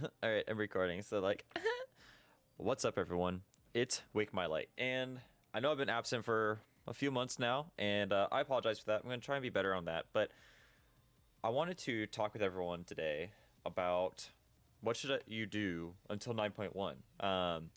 All right, I'm recording. So like, what's up, everyone? It's Wake My Light, and I know I've been absent for a few months now, and I apologize for that. I'm going to try and be better on that, but I wanted to talk with everyone today about what should you do until 9.1, and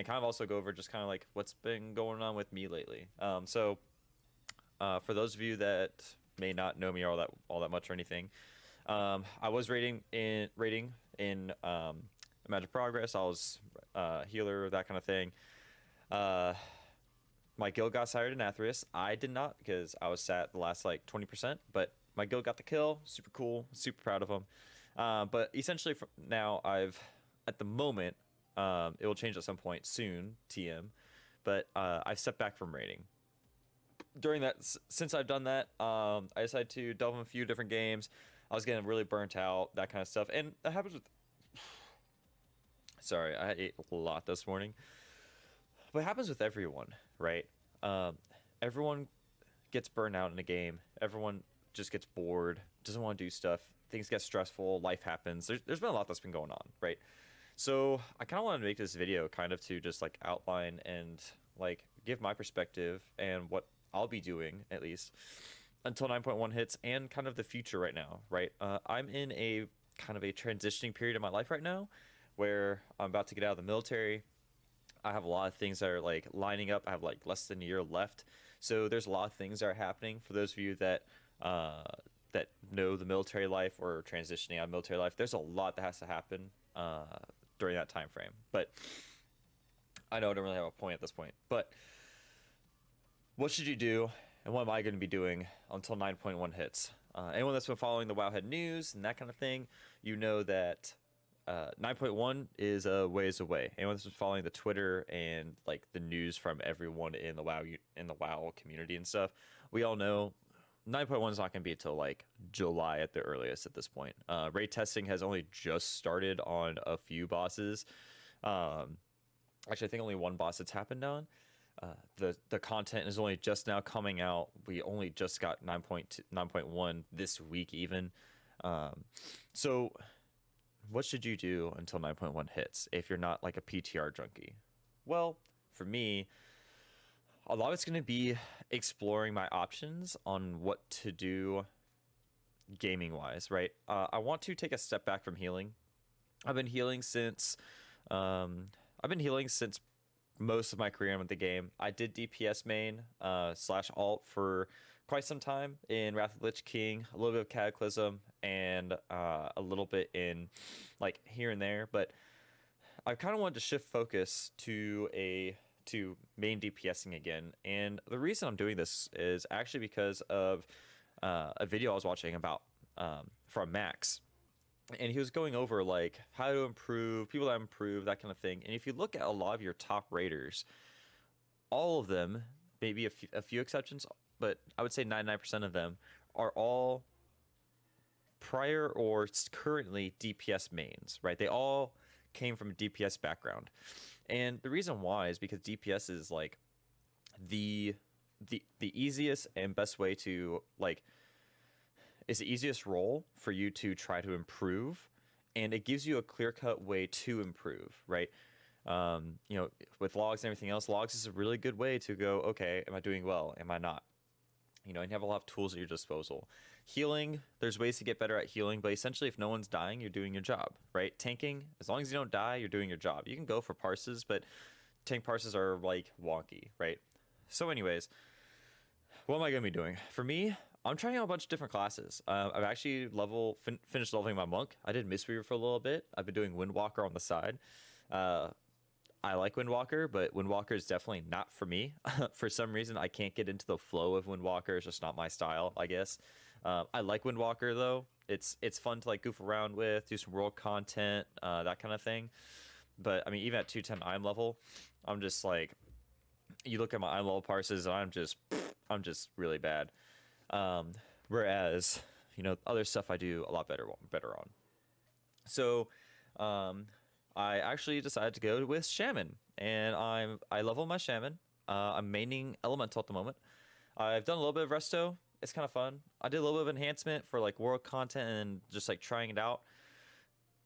kind of also go over just kind of like what's been going on with me lately. For those of you that may not know me all that much or anything, I was rating in Magic Progress. I was healer, that kind of thing. Uh, my guild got sired in Athris. I did not because I was sat the last like 20%, but my guild got the kill. Super cool. Super proud of them. But essentially, from now at the moment, it will change at some point soon. TM, but I stepped back from rating during that. Since I've done that, I decided to delve in a few different games. I was getting really burnt out, that kind of stuff, and that happens with. Sorry, I ate a lot this morning, but it happens with everyone, right? Everyone gets burnt out in a game. Everyone just gets bored, doesn't want to do stuff. Things get stressful. Life happens. There's been a lot that's been going on, right? So I kind of want to make this video kind of to just like outline and like give my perspective and what I'll be doing at least until 9.1 hits and kind of the future right now, right? I'm in a kind of a transitioning period in my life right now where I'm about to get out of the military. I have a lot of things that are like lining up. I have like less than a year left. So there's a lot of things that are happening for those of you that that know the military life or transitioning out of military life. There's a lot that has to happen during that time frame. But I know I don't really have a point at this point. But what should you do, and what am I going to be doing until 9.1 hits? Anyone that's been following the Wowhead news and that kind of thing, you know that 9.1 is a ways away. Anyone that's been following the Twitter and like the news from everyone in the WoW community and stuff, we all know 9.1 is not going to be until like July at the earliest at this point. Raid testing has only just started on a few bosses. Actually, I think only one boss that's happened on. The content is only just now coming out. We only just got 9.1 this week even. So what should you do until 9.1 hits if you're not like a PTR junkie? Well, for me, a lot of it's going to be exploring my options on what to do gaming wise, right? I want to take a step back from healing. I've been healing since most of my career in the game. I did DPS main slash alt for quite some time in Wrath of the Lich King, a little bit of Cataclysm, and a little bit in like here and there. But I kind of wanted to shift focus to main DPSing again. And the reason I'm doing this is actually because of a video I was watching about from Max. And he was going over like how to improve, people that improve, that kind of thing. And if you look at a lot of your top raiders, all of them, maybe a few exceptions, but I would say 99% of them are all prior or currently DPS mains, right? They all came from a DPS background. And the reason why is because DPS is like the easiest and best way to like, it's the easiest role for you to try to improve, and it gives you a clear-cut way to improve, right? With logs and everything else, logs is a really good way to go, okay, am I doing well? Am I not? And you have a lot of tools at your disposal. Healing, there's ways to get better at healing, but essentially if no one's dying, you're doing your job, right? Tanking, as long as you don't die, you're doing your job. You can go for parses, but tank parses are like wonky, right? So anyways, what am I going to be doing? For me, I'm trying out a bunch of different classes. I've actually finished leveling my monk. I did Mistweaver for a little bit. I've been doing Windwalker on the side. I like Windwalker, but Windwalker is definitely not for me. For some reason, I can't get into the flow of Windwalker. It's just not my style, I guess. I like Windwalker though. It's fun to like goof around with, do some world content, that kind of thing. But I mean, even at 210 IM level, I'm just like, you look at my IM level parses, and I'm just really bad. Whereas, other stuff I do a lot better on. So, I actually decided to go with Shaman, and I level my Shaman. I'm maining Elemental at the moment. I've done a little bit of Resto. It's kind of fun. I did a little bit of enhancement for like world content and just like trying it out.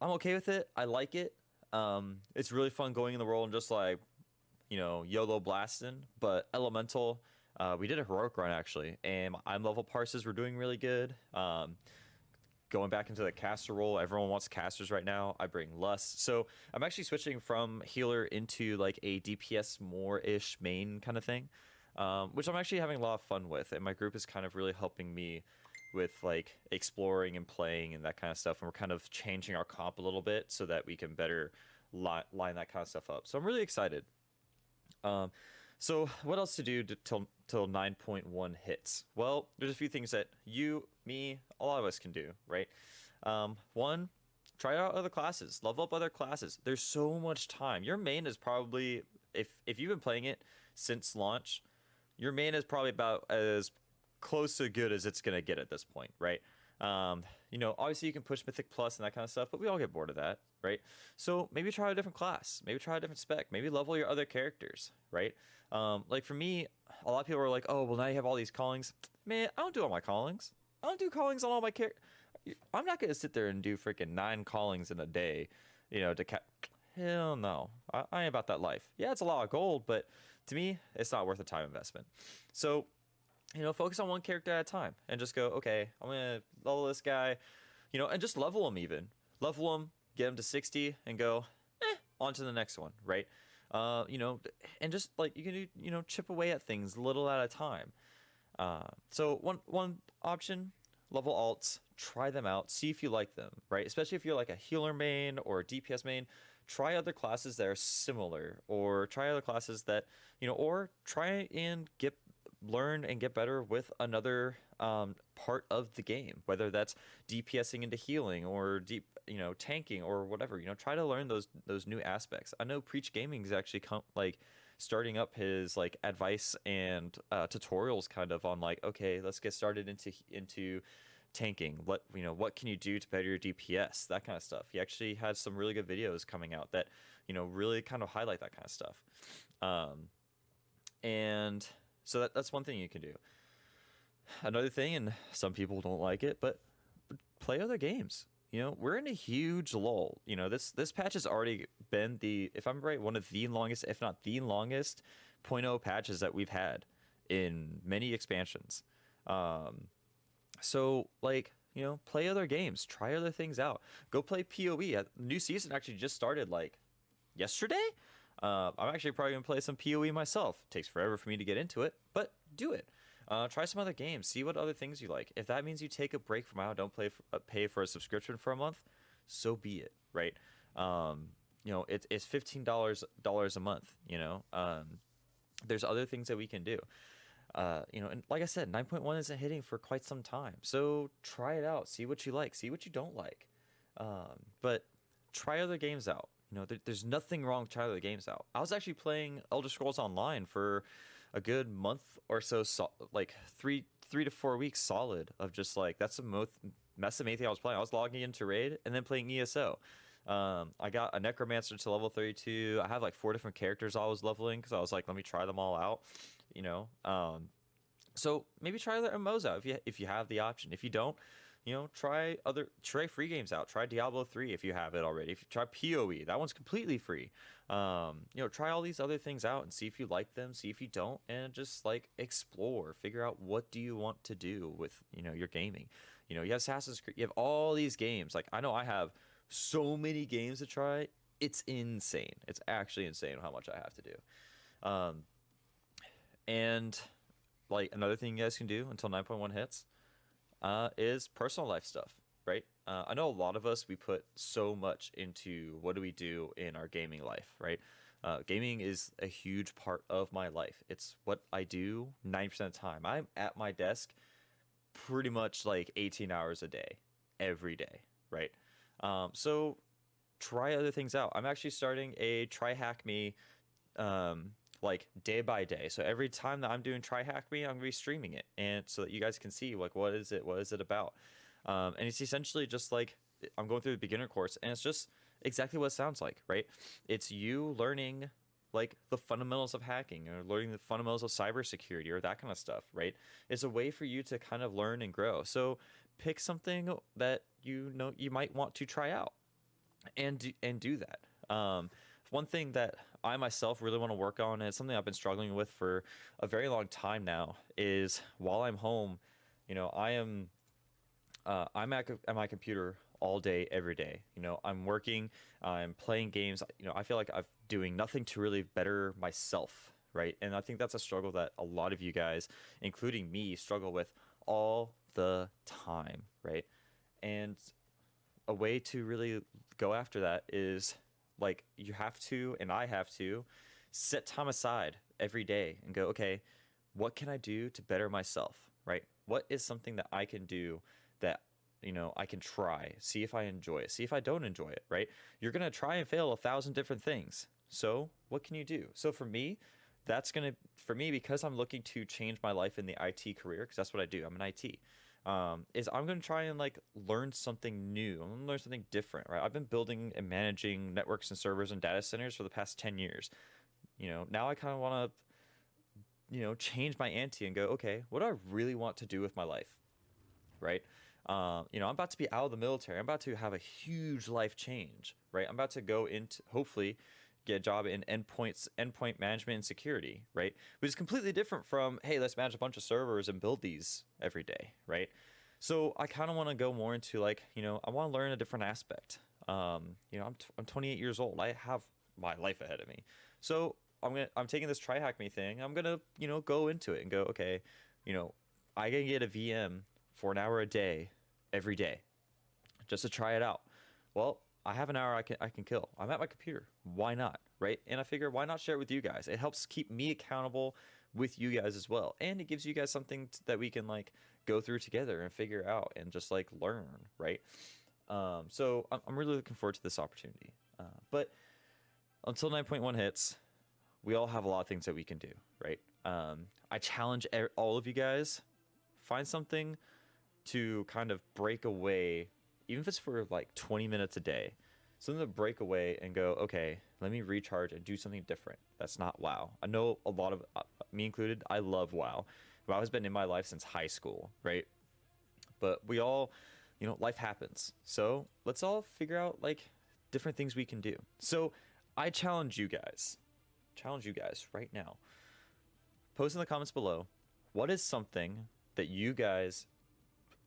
I'm okay with it. I like it. It's really fun going in the world and just like, YOLO blasting. But elemental, we did a heroic run actually, and my I'm level parses were doing really good. Going back into the caster role, everyone wants casters right now. I bring lust, so I'm actually switching from healer into like a DPS more ish main kind of thing, which I'm actually having a lot of fun with, and my group is kind of really helping me with like exploring and playing and that kind of stuff. And we're kind of changing our comp a little bit so that we can better line that kind of stuff up. So I'm really excited. Um, so what else to do till 9.1 hits? Well, there's a few things that you, me, a lot of us can do, right? One, try out other classes, level up other classes. There's so much time. Your main is probably, if you've been playing it since launch, your main is probably about as close to good as it's gonna get at this point, right? Obviously you can push Mythic Plus and that kind of stuff, but we all get bored of that, right? So maybe try a different class, maybe try a different spec, maybe level your other characters, right? Like for me, a lot of people are like, oh, well now you have all these callings. Man, I don't do all my callings. I don't do callings on all my characters. I'm not gonna sit there and do freaking 9 callings in a day, hell no. I ain't about that life. Yeah, it's a lot of gold, but to me, it's not worth the time investment. So focus on one character at a time and just go, okay, I'm gonna level this guy, and just level him even. Level him, get him to 60 and go, on to the next one, right? And just like you can do, chip away at things little at a time. So one option, level alts, try them out, see if you like them, right? Especially if you're like a healer main or a DPS main, try other classes that are similar, or try other classes that, or try and learn and get better with another part of the game, whether that's DPSing into healing or deep, tanking or whatever. Try to learn those new aspects. I know Preach Gaming is actually starting up his like advice and tutorials kind of on like, okay, let's get started into tanking. What can you do to better your DPS, that kind of stuff. He actually had some really good videos coming out that really kind of highlight that kind of stuff. And so that's one thing you can do. Another thing, and some people don't like it, but play other games. We're in a huge lull. This patch has already been if I'm right, one of the longest, if not the longest, 0.0 patches that we've had in many expansions. So like, play other games, try other things out. Go play PoE. New season actually just started like yesterday. I'm actually probably gonna play some PoE myself. Takes forever for me to get into it, but do it. Try some other games. See what other things you like. If that means you take a break from WoW, don't pay for a subscription for a month, so be it, right? It's $15 a month. There's other things that we can do. And like I said, 9.1 isn't hitting for quite some time, so try it out. See what you like. See what you don't like. But try other games out. There's nothing wrong with trying other games out. I was actually playing Elder Scrolls Online for a good month or so, like 3 to 4 weeks solid of just like, that's the main thing I was playing. I was logging into Raid and then playing ESO. I got a Necromancer to level 32. I have like 4 different characters I was leveling because I was like, let me try them all out. So maybe try other MMOs out if you have the option. If you don't, try free games out. Try Diablo 3 if you have it already. If you try PoE, that one's completely free. Try all these other things out and see if you like them, see if you don't, and just like explore, figure out what do you want to do with, your gaming. You have Assassin's Creed, you have all these games. Like I know I have so many games to try. It's insane. It's actually insane how much I have to do. And like another thing you guys can do until 9.1 hits is personal life stuff, right? I know a lot of us, we put so much into what do we do in our gaming life, right? Gaming is a huge part of my life. It's what I do 90% of the time. I'm at my desk pretty much like 18 hours a day, every day, right? So try other things out. I'm actually starting a Try Hack Me like day by day. So every time that I'm doing Try Hack Me, I'm gonna be streaming it, and so that you guys can see like what is it about. And it's essentially just like I'm going through the beginner course, and it's just exactly what it sounds like, right? It's you learning like the fundamentals of hacking or learning the fundamentals of cybersecurity or that kind of stuff, right? It's a way for you to kind of learn and grow. So pick something that you might want to try out. and do that. One thing that I myself really want to work on, and it's something I've been struggling with for a very long time now, is while I'm home, I'm at my computer all day, every day. I'm working, I'm playing games. I feel like I'm doing nothing to really better myself, right? And I think that's a struggle that a lot of you guys, including me, struggle with all the time, right? And a way to really go after that is like you have to, and I have to, set time aside every day and go, okay, what can I do to better myself, right? What is something that I can do that I can try, see if I enjoy it, see if I don't enjoy it, right? You're gonna try and fail 1,000 different things. So what can you do? So for me, for me, because I'm looking to change my life in the IT career, because that's what I do. I'm an IT. Is I'm gonna try and like learn something new. I'm gonna learn something different, right? I've been building and managing networks and servers and data centers for the past 10 years. Now I kind of want to, change my ante and go, okay, what do I really want to do with my life, right? I'm about to be out of the military. I'm about to have a huge life change, right? I'm about to go into, hopefully, get a job in endpoint management and security, right? Which is completely different from, hey, let's manage a bunch of servers and build these every day, right? So I kind of want to go more into like, I want to learn a different aspect. I'm 28 years old. I have my life ahead of me. So I'm taking this try hack me thing. I'm gonna, go into it and go, okay, I can get a VM for an hour a day every day just to try it out. Well, I have an hour I can kill. I'm at my computer. Why not? Right? And I figure why not share it with you guys? It helps keep me accountable with you guys as well. And it gives you guys something that we can like go through together and figure out and just like learn, right? So I'm really looking forward to this opportunity. But until 9.1 hits, we all have a lot of things that we can do, right? I challenge all of you guys, find something to kind of break away, even if it's for like 20 minutes a day, something to break away and go, okay, let me recharge and do something different. That's not WoW. I know a lot of, me included, I love WoW. WoW has been in my life since high school, right? But we all, life happens. So let's all figure out like different things we can do. So I challenge you guys right now. Post in the comments below, what is something that you guys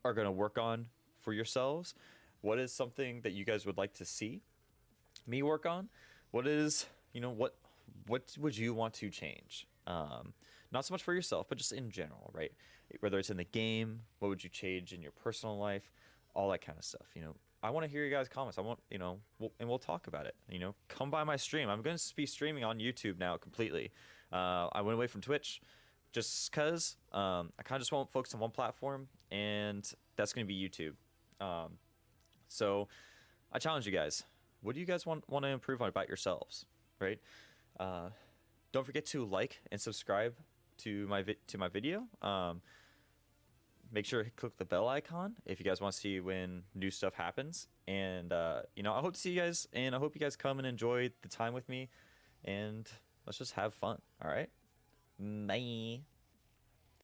are going to work on for yourselves? What is something that you guys would like to see me work on? What is, what would you want to change? Not so much for yourself, but just in general, right? Whether it's in the game, what would you change in your personal life, all that kind of stuff. I want to hear you guys' comments. I want, we'll talk about it. Come by my stream. I'm going to be streaming on YouTube now completely. I went away from Twitch just because I kind of just won't focus on one platform, and that's going to be YouTube. So I challenge you guys. What do you guys want to improve on about yourselves, right? Don't forget to like and subscribe to my video. Make sure to click the bell icon if you guys want to see when new stuff happens. And I hope to see you guys, and I hope you guys come and enjoy the time with me, and let's just have fun. All right, bye.